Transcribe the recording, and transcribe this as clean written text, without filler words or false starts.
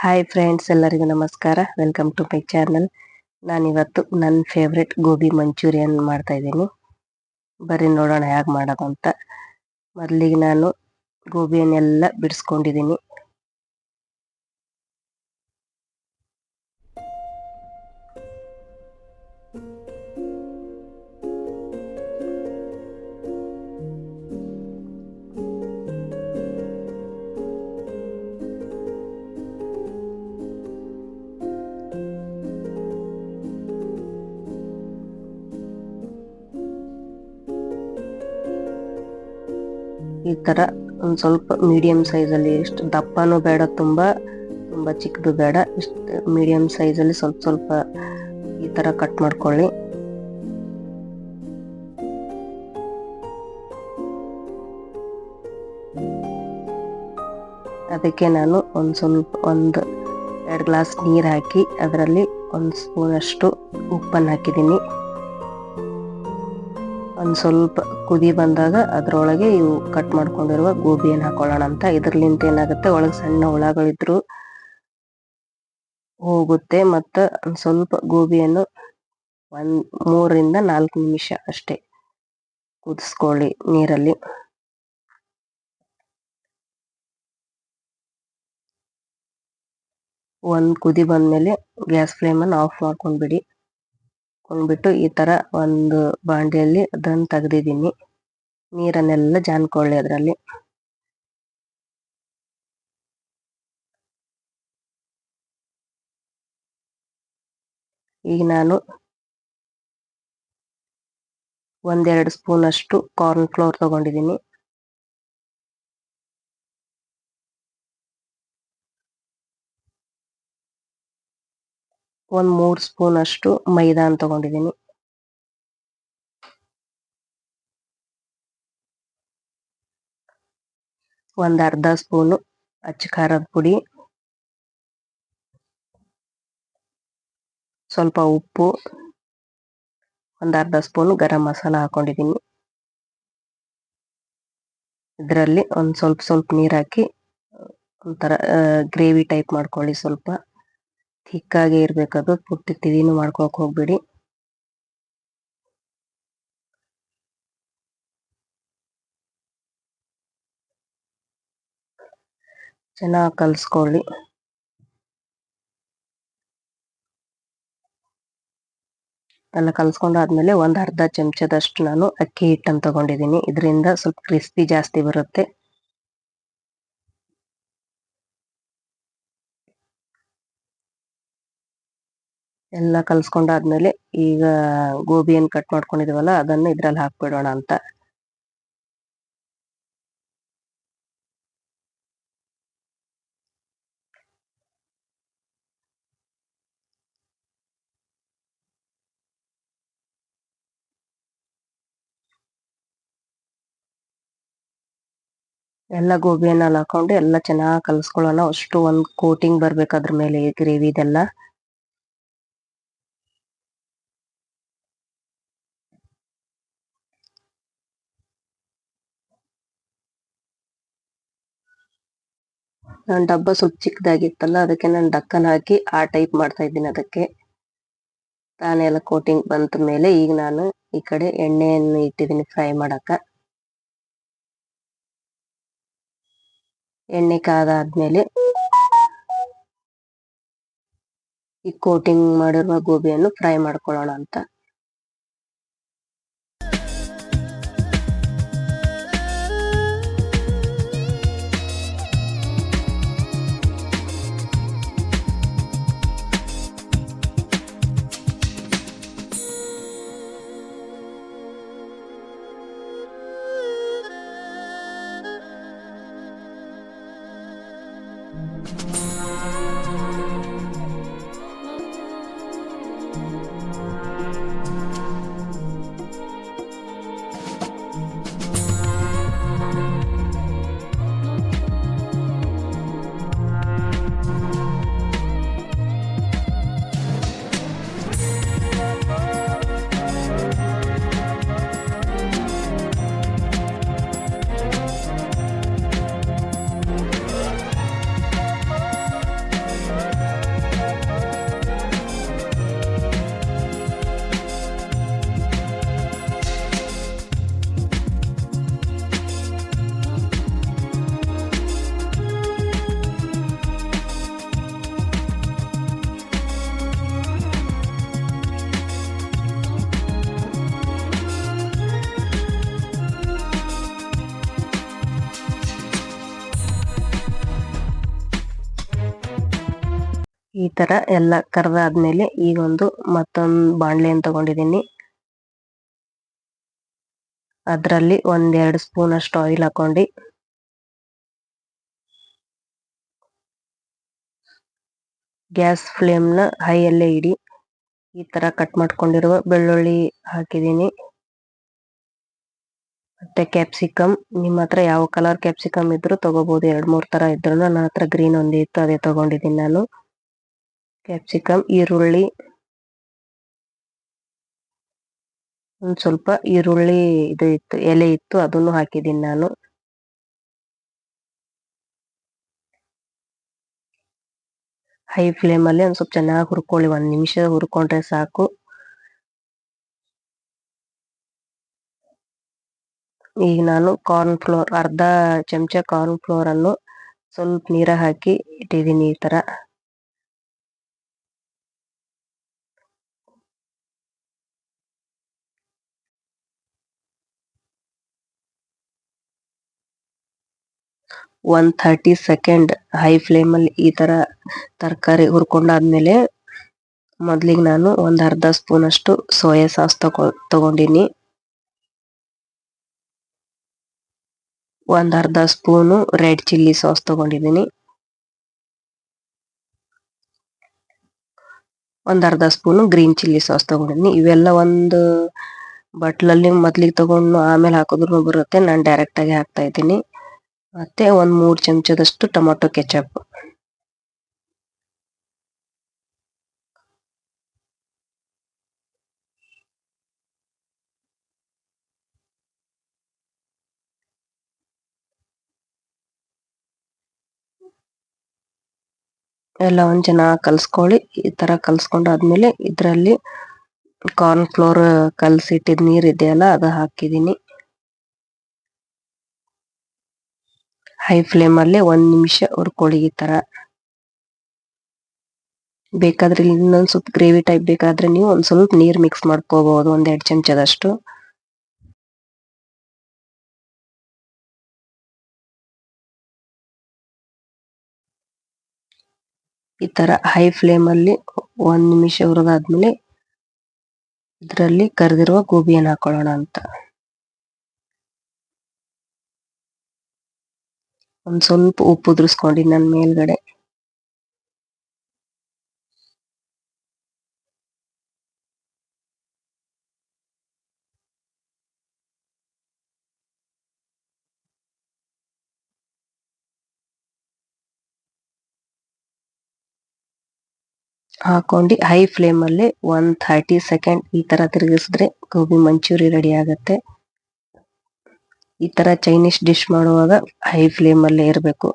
Hi friends, ಎಲ್ಲರಿಗೂ ನಮಸ್ಕಾರ. Welcome to my channel. ನಾನಿವತ್ತು ನನ್ನ ಫೇವ್ರೆಟ್ ಗೋಬಿ ಮಂಚೂರಿಯನ್ ಮಾಡ್ತಾ ಇದ್ದೀನಿ. ಬರ್ರಿ ನೋಡೋಣ ಹೇಗೆ ಮಾಡೋದು ಅಂತ. ಮೊದಲಿಗೆ ನಾನು ಗೋಬಿಯನ್ನೆಲ್ಲ ಬಿಡಿಸ್ಕೊಂಡಿದ್ದೀನಿ. ಈ ಥರ ಒಂದು ಸ್ವಲ್ಪ ಮೀಡಿಯಮ್ ಸೈಜಲ್ಲಿ, ಇಷ್ಟು ದಪ್ಪನೂ ಬೇಡ, ತುಂಬ ಚಿಕ್ಕದು ಬೇಡ, ಇಷ್ಟು ಮೀಡಿಯಮ್ ಸೈಜಲ್ಲಿ ಸ್ವಲ್ಪ ಈ ಥರ ಕಟ್ ಮಾಡ್ಕೊಳ್ಳಿ. ಅದಕ್ಕೆ ನಾನು ಒಂದು 2 ಗ್ಲಾಸ್ ನೀರು ಹಾಕಿ ಅದರಲ್ಲಿ 1 ಸ್ಪೂನಷ್ಟು ಉಪ್ಪನ್ನು ಹಾಕಿದ್ದೀನಿ. ಒಂದು ಸ್ವಲ್ಪ ಕುದಿ ಬಂದಾಗ ಅದರೊಳಗೆ ಇವು ಕಟ್ ಮಾಡ್ಕೊಂಡಿರುವ ಗೋಬಿಯನ್ನು ಹಾಕೊಳ್ಳೋಣ ಅಂತ. ಇದರಲ್ಲಿಂದ ಏನಾಗುತ್ತೆ, ಒಳಗೆ ಸಣ್ಣ ಹುಳಗಳಿದ್ರು ಹೋಗುತ್ತೆ. ಮತ್ತು ಒಂದು ಸ್ವಲ್ಪ ಗೋಬಿಯನ್ನು 3 ರಿಂದ 4 ನಿಮಿಷ ಅಷ್ಟೇ ಕುದಿಸ್ಕೊಳ್ಳಿ ನೀರಲ್ಲಿ. ಒಂದು ಕುದಿ ಬಂದಮೇಲೆ ಗ್ಯಾಸ್ ಫ್ಲೇಮನ್ನು ಆಫ್ ಮಾಡ್ಕೊಂಡ್ಬಿಟ್ಟು ಈ ಥರ ಒಂದು ಬಾಂಡೆಯಲ್ಲಿ ಅದನ್ನು ತೆಗೆದಿದ್ದೀನಿ. ನೀರನ್ನೆಲ್ಲ ಜಾನ್ಕೊಳ್ಳಿ ಅದರಲ್ಲಿ. ಈಗ ನಾನು 1-2 ಸ್ಪೂನಷ್ಟು ಕಾರ್ನ್ ಫ್ಲೋರ್ ತಗೊಂಡಿದ್ದೀನಿ. ಒಂದು 3 ಸ್ಪೂನಷ್ಟು ಮೈದಾನ ತಗೊಂಡಿದ್ದೀನಿ. ಒಂದು ಅರ್ಧ ಸ್ಪೂನು ಅಚ್ಚ ಖಾರದ ಪುಡಿ, ಸ್ವಲ್ಪ ಉಪ್ಪು, ಒಂದು ಅರ್ಧ ಸ್ಪೂನು ಗರಂ ಮಸಾಲ ಹಾಕೊಂಡಿದ್ದೀನಿ. ಇದರಲ್ಲಿ ಒಂದು ಸ್ವಲ್ಪ ನೀರು ಹಾಕಿ ಒಂಥರ ಗ್ರೇವಿ ಟೈಪ್ ಮಾಡ್ಕೊಳ್ಳಿ. ಸ್ವಲ್ಪ ಥಿಕ್ಕಾಗಿ ಇರಬೇಕದು, ಪುಟ್ಟಿ ತಿವಿನೂ ಮಾಡ್ಕೊಳಕ್ಕೆ ಹೋಗ್ಬೇಡಿ. ಚೆನ್ನಾಗಿ ಕಲಿಸ್ಕೊಳ್ಳಿ. ಎಲ್ಲ ಕಲಿಸ್ಕೊಂಡಾದ್ಮೇಲೆ ಒಂದು ಅರ್ಧ ಚಮಚದಷ್ಟು ನಾನು ಅಕ್ಕಿ ಹಿಟ್ಟನ್ನು ತಗೊಂಡಿದ್ದೀನಿ. ಇದರಿಂದ ಸ್ವಲ್ಪ ಕ್ರಿಸ್ಪಿ ಜಾಸ್ತಿ ಬರುತ್ತೆ. ಎಲ್ಲ ಕಲಿಸ್ಕೊಂಡಾದ್ಮೇಲೆ ಈಗ ಗೋಬಿಯನ್ನು ಕಟ್ ಮಾಡ್ಕೊಂಡಿದ್ದೀವಲ್ಲ ಅದನ್ನು ಇದರಲ್ಲಿ ಹಾಕ್ಬಿಡೋಣ ಅಂತ. ಎಲ್ಲ ಗೋಬಿಯನ್ನು ಹಾಕೊಂಡು ಎಲ್ಲ ಚೆನ್ನಾಗಿ ಕಲಿಸ್ಕೊಳ್ಳೋಣ. ಅಷ್ಟು ಒಂದು ಕೋಟಿಂಗ್ ಬರ್ಬೇಕು ಅದ್ರ ಮೇಲೆ ಗ್ರೇವಿದೆಲ್ಲ. ನಾನು ಡಬ್ಬ ಸ್ವಲ್ಪ ಚಿಕ್ಕದಾಗಿತ್ತಲ್ಲ, ಅದಕ್ಕೆ ನಾನು ಡಕ್ಕನ್ ಹಾಕಿ ಆ ಟೈಪ್ ಮಾಡ್ತಾ ಇದ್ದೀನಿ. ಅದಕ್ಕೆ ತಾನೇ ಎಲ್ಲ ಕೋಟಿಂಗ್ ಬಂತ ಮೇಲೆ ಈಗ ನಾನು ಈ ಕಡೆ ಎಣ್ಣೆಯನ್ನು ಇಟ್ಟಿದ್ದೀನಿ ಫ್ರೈ ಮಾಡಕ. ಎಣ್ಣೆ ಕಾದಾದ್ಮೇಲೆ ಈ ಕೋಟಿಂಗ್ ಮಾಡಿರುವ ಗೋಬಿಯನ್ನು ಫ್ರೈ ಮಾಡ್ಕೊಳ್ಳೋಣ ಅಂತ. ಈ ತರ ಎಲ್ಲ ಕರ್ದಾದ್ಮೇಲೆ ಈಗ ಮತ್ತೊಂದು ಬಾಣ್ಲೆಯನ್ನು ತಗೊಂಡಿದ್ದೀನಿ. ಅದರಲ್ಲಿ 1-2 ಸ್ಪೂನ್ ಅಷ್ಟು ಆಯಿಲ್ ಹಾಕೊಂಡು ಗ್ಯಾಸ್ ಫ್ಲೇಮ್ನ ಹೈಯಲ್ಲೇ ಇಡಿ. ಈ ತರ ಕಟ್ ಮಾಡ್ಕೊಂಡಿರುವ ಬೆಳ್ಳುಳ್ಳಿ ಹಾಕಿದ್ದೀನಿ. ಮತ್ತೆ ಕ್ಯಾಪ್ಸಿಕಮ್, ನಿಮ್ಮ ಹತ್ರ ಯಾವ ಕಲರ್ ಕ್ಯಾಪ್ಸಿಕಮ್ ಇದ್ರೂ ತಗೋಬಹುದು. 2-3 ತರ ಇದ್ರು, ನನ್ನ ಹತ್ರ ಗ್ರೀನ್ ಒಂದೇ ಇತ್ತು, ಅದೇ ತಗೊಂಡಿದ್ದೀನಿ ನಾನು. ಕ್ಯಾಪ್ಸಿಕಮ್, ಈರುಳ್ಳಿ, ಒಂದ್ ಸ್ವಲ್ಪ ಈರುಳ್ಳಿ ಇದು ಇತ್ತು, ಎಲೆ ಇತ್ತು, ಅದನ್ನು ಹಾಕಿದ್ದೀನಿ ನಾನು. ಹೈ ಫ್ಲೇಮ್ ಅಲ್ಲಿ ಒಂದ್ ಸ್ವಲ್ಪ ಚೆನ್ನಾಗಿ ಹುರ್ಕೊಳ್ಳಿ. 1 ನಿಮಿಷ ಹುರ್ಕೊಂಡ್ರೆ ಸಾಕು. ಈಗ ನಾನು ಕಾರ್ನ್ ಫ್ಲೋರ್, ಅರ್ಧ ಚಮಚ ಕಾರ್ನ್ ಫ್ಲೋರ್ ಅನ್ನು ಸ್ವಲ್ಪ ನೀರ ಹಾಕಿ ಇಟ್ಟಿದ್ದೀನಿ. ಈ ತರ 130 ಸೆಕೆಂಡ್ ಹೈ ಫ್ಲೇಮ್ ಅಲ್ಲಿ ಈ ತರ ತರಕಾರಿ ಹುರ್ಕೊಂಡಾದ್ಮೇಲೆ ಮೊದ್ಲಿಗೆ ನಾನು ಒಂದ್ ಅರ್ಧ ಸ್ಪೂನ್ ಅಷ್ಟು ಸೋಯಾ ಸಾಸ್ ತಗೊಂಡಿನಿ. ಒಂದ್ ಅರ್ಧ ಸ್ಪೂನು ರೆಡ್ ಚಿಲ್ಲಿ ಸಾಸ್ ತಗೊಂಡಿದ್ದೀನಿ. ಒಂದ್ ಅರ್ಧ ಸ್ಪೂನು ಗ್ರೀನ್ ಚಿಲ್ಲಿ ಸಾಸ್ ತಗೊಂಡಿದ್ದೀನಿ. ಇವೆಲ್ಲ ಒಂದು ಬಟ್ಲಲ್ಲಿ ಮೊದ್ಲಿಗೆ ತಗೊಂಡು ಆಮೇಲೆ ಹಾಕಿದ್ರು ಬರುತ್ತೆ. ನಾನು ಡೈರೆಕ್ಟ್ ಆಗಿ ಹಾಕ್ತಾ ಇದ್ದೀನಿ. ಮತ್ತೆ 3 ಚಮಚದಷ್ಟು ಟೊಮೊಟೊ ಕೆಚಪ್. ಎಲ್ಲ ಒಂದ್ ಚೆನ್ನಾಗಿ ಕಲ್ಸ್ಕೊಳ್ಳಿ. ಈ ತರ ಕಲ್ಸ್ಕೊಂಡಾದ್ಮೇಲೆ ಇದ್ರಲ್ಲಿ ಕಾರ್ನ್ ಫ್ಲೋರ್ ಕಲ್ಸಿಟ್ಟಿದ್ ನೀರ್ ಇದೆಯಲ್ಲ, ಅದು ಹಾಕಿದೀನಿ. ಹೈ ಫ್ಲೇಮ್ ಅಲ್ಲಿ 1 ನಿಮಿಷ ಹುರ್ಕೊಳ್ಳಿ. ಈ ತರ ಬೇಕಾದ್ರೆ ಇನ್ನೊಂದ್ ಸ್ವಲ್ಪ ಗ್ರೇವಿ ಟೈಪ್ ಬೇಕಾದ್ರೆ ನೀವು ಒಂದ್ ಸ್ವಲ್ಪ ನೀರ್ ಮಿಕ್ಸ್ ಮಾಡ್ಕೋಬಹುದು, 1-2 ಚಮಚದಷ್ಟು. ಈ ತರ ಹೈ ಫ್ಲೇಮ್ ಅಲ್ಲಿ 1 ನಿಮಿಷ ಹುರಿದಾದ್ಮೇಲೆ ಇದರಲ್ಲಿ ಕರಿದಿರುವ ಗೋಬಿಯನ್ನು ಹಾಕೊಳ್ಳೋಣ ಅಂತ. ಒಂದ್ ಸ್ವಲ್ಪ ಉಪ್ಪು ಉದುರಿಸ್ಕೊಂಡು ನನ್ನ ಮೇಲ್ಗಡೆ. ಹಾಕೊಂಡು ಹೈ ಫ್ಲೇಮ್ ಅಲ್ಲಿ 130 ಸೆಕೆಂಡ್ ಈ ತರ ತಿರುಗಿಸಿದ್ರೆ ಗೋಬಿ ಮಂಚೂರಿ ರೆಡಿ ಆಗುತ್ತೆ. ಈ ತರ ಚೈನೀಸ್ ಡಿಶ್ ಮಾಡುವಾಗ ಹೈ ಫ್ಲೇಮ್ ಅಲ್ಲೇ ಇರಬೇಕು.